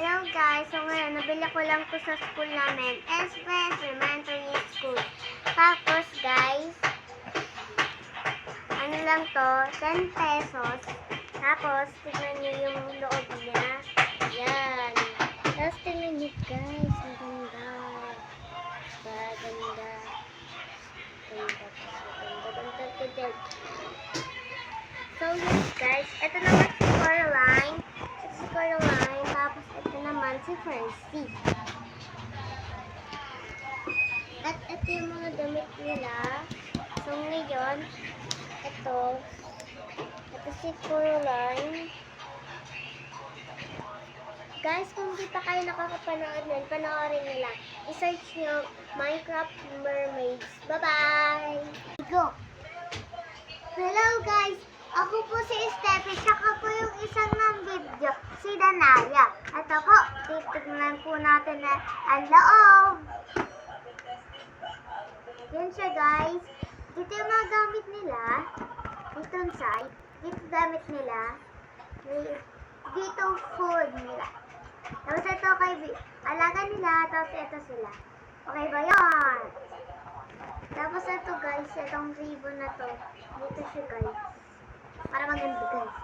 Hello guys, so ngayon nabili ko lang to sa school namin, Express Elementary School. Tapos guys, ano lang to, 10 pesos. Tapos tignan nyo yung loob niya. Yan. Tapos tignan nyo guys, ang ganda. Ganda. So yes guys, ito naman si Coraline. Tapos ito naman si Francie. At ito yung mga damit nila. So ngayon, ito si Coraline. Guys, kung di pa kayo nakakapanood nun, panoorin nila. I-search nyo Minecraft Mermaids. Bye-bye! Go! Hello guys! Ako po si Steffi, saka po yung isang ng video, si Danaya. Ito po, titignan po natin na ang loob. Yan siya guys. Dito yung mga gamit nila. Dito yung side. Dito gamit nila. Dito food nila. Tapos ito kay alaga nila. Tapos ito sila. Okay ba yun? Tapos ito guys, itong ribbon na to. Dito siya guys. Para maganda guys.